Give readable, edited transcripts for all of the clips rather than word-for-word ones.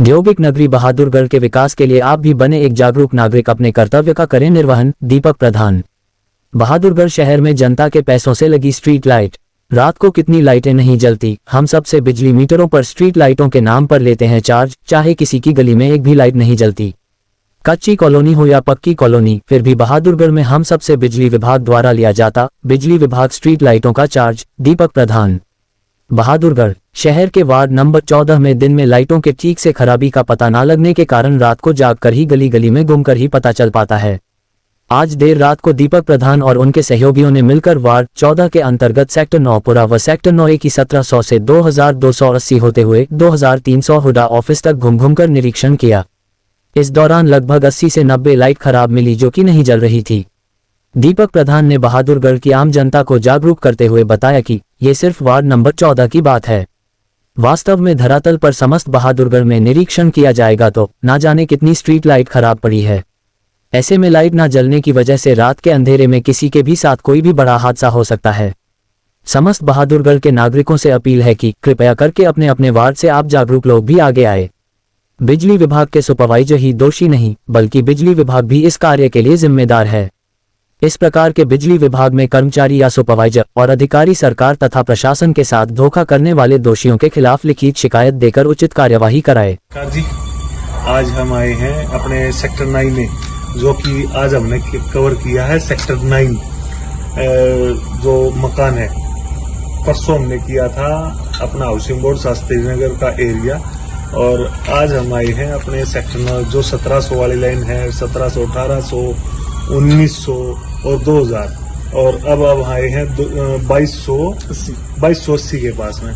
औद्योगिक नगरी बहादुरगढ़ के विकास के लिए आप भी बने एक जागरूक नागरिक, अपने कर्तव्य का करें निर्वहन। दीपक प्रधान। बहादुरगढ़ शहर में जनता के पैसों से लगी स्ट्रीट लाइट। रात को कितनी लाइटें नहीं जलती। हम सबसे बिजली मीटरों पर स्ट्रीट लाइटों के नाम पर लेते हैं चार्ज, चाहे किसी की गली में एक भी लाइट नहीं जलती। कच्ची कॉलोनी हो या पक्की कॉलोनी, फिर भी बहादुरगढ़ में हम सबसे बिजली विभाग द्वारा लिया जाता बिजली विभाग स्ट्रीट लाइटों का चार्ज। दीपक प्रधान। बहादुरगढ़ शहर के वार्ड नंबर 14 में दिन में लाइटों के ठीक से खराबी का पता न लगने के कारण रात को जागकर ही गली गली में घूमकर ही पता चल पाता है। आज देर रात को दीपक प्रधान और उनके सहयोगियों ने मिलकर वार्ड 14 के अंतर्गत सेक्टर 9 पुरा व सेक्टर 9A की 1700 से 2280 होते हुए 2300 हुडा ऑफिस तक घूम कर निरीक्षण किया। इस दौरान लगभग 80 से 90 लाइट खराब मिली जो कि नहीं जल रही थी। दीपक प्रधान ने बहादुरगढ़ की आम जनता को जागरूक करते हुए बताया कि ये सिर्फ वार्ड नंबर 14 की बात है। वास्तव में धरातल पर समस्त बहादुरगढ़ में निरीक्षण किया जाएगा तो ना जाने कितनी स्ट्रीट लाइट खराब पड़ी है। ऐसे में लाइट ना जलने की वजह से रात के अंधेरे में किसी के भी साथ कोई भी बड़ा हादसा हो सकता है। समस्त बहादुरगढ़ के नागरिकों से अपील है कि कृपया करके अपने अपने वार्ड से आप जागरूक लोग भी आगे आए। बिजली विभाग के सुपरवाइजर ही दोषी नहीं, बल्कि बिजली विभाग भी इस कार्य के लिए जिम्मेदार है। इस प्रकार के बिजली विभाग में कर्मचारी या सुपरवाइजर और अधिकारी सरकार तथा प्रशासन के साथ धोखा करने वाले दोषियों के खिलाफ लिखित शिकायत देकर उचित कार्यवाही कराए। जी, आज हम आए हैं अपने सेक्टर 9 में, जो कि आज हमने कवर किया है सेक्टर 9 जो मकान है। परसों हमने किया था अपना हाउसिंग बोर्ड शास्त्री नगर का एरिया, और आज हम आए हैं अपने सेक्टर 9 जो 1700 वाली लाइन है, 1700, 1800, 1900 और 2000, और अब आए हैं 2280 के पास में।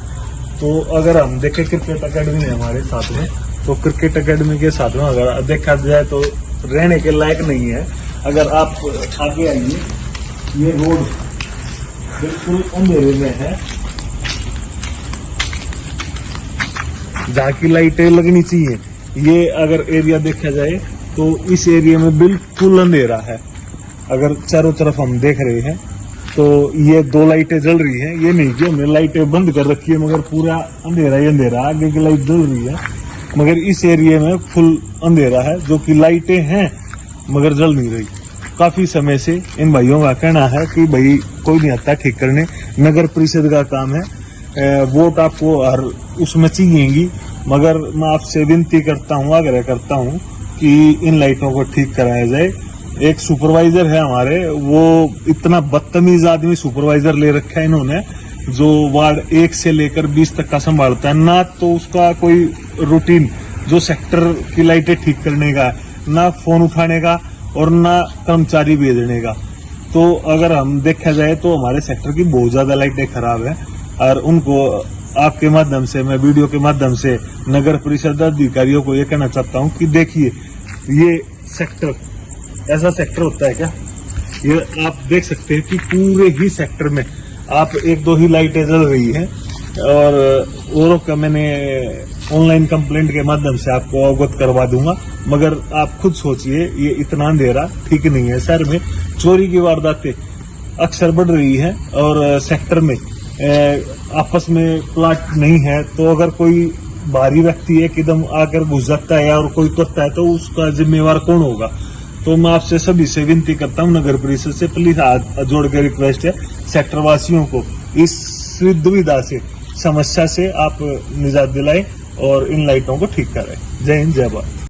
तो अगर हम देखें क्रिकेट अकेडमी है हमारे साथ में, तो क्रिकेट अकेडमी के साथ में अगर देखा जाए तो रहने के लायक नहीं है। अगर आप आगे आइए, ये रोड बिल्कुल अंधेरे में है, जहाँ की लाइटें लगनी चाहिए। ये अगर एरिया देखा जाए तो इस एरिया में बिल्कुल अंधेरा है। अगर चारों तरफ हम देख रहे हैं तो ये 2 लाइटें जल रही हैं। ये नहीं कि हमने लाइटें बंद कर रखी है, मगर पूरा अंधेरा ही अंधेरा। आगे की लाइट जल रही है, मगर इस एरिया में फुल अंधेरा है। जो कि लाइटें हैं मगर जल नहीं रही। काफी समय से इन भाइयों का कहना है कि भाई कोई नहीं आता ठीक करने, नगर परिषद का काम है, वोट आपको हर उसमें चाहिएगी। मगर मैं आपसे विनती करता हूँ, आग्रह करता हूँ कि इन लाइटों को ठीक कराया जाए। एक सुपरवाइजर है हमारे, वो इतना बदतमीज आदमी सुपरवाइजर ले रखा है इन्होंने, जो वार्ड 1 से लेकर 20 तक का संभालता है। ना तो उसका कोई रूटीन जो सेक्टर की लाइटें ठीक करने का, ना फोन उठाने का, और ना कर्मचारी भेजने का। तो अगर हम देखा जाए तो हमारे सेक्टर की बहुत ज्यादा लाइटें खराब है, और उनको आपके माध्यम से, मैं वीडियो के माध्यम से नगर परिषद अधिकारियों को ये कहना चाहता हूँ कि देखिए, ये सेक्टर ऐसा सेक्टर होता है क्या? ये आप देख सकते हैं कि पूरे ही सेक्टर में आप 1-2 ही लाइटें जल रही हैं, और औरों का मैंने ऑनलाइन कंप्लेंट के माध्यम से आपको अवगत करवा दूंगा। मगर आप खुद सोचिए, ये इतना अंधेरा ठीक नहीं है। शहर में चोरी की वारदातें अक्सर बढ़ रही है, और सेक्टर में आपस में प्लाट नहीं है, तो अगर कोई बाहरी व्यक्ति एकदम आकर घुस जाता है और कोई करता है तो उसका जिम्मेवार कौन होगा? तो मैं आपसे सभी से विनती करता हूँ, नगर परिषद से प्लीज हाथ जोड़ के रिक्वेस्ट है, सेक्टर वासियों को इस दुविधा से, समस्या से आप निजात दिलाएं और इन लाइटों को ठीक करें। जय हिंद, जय भारत।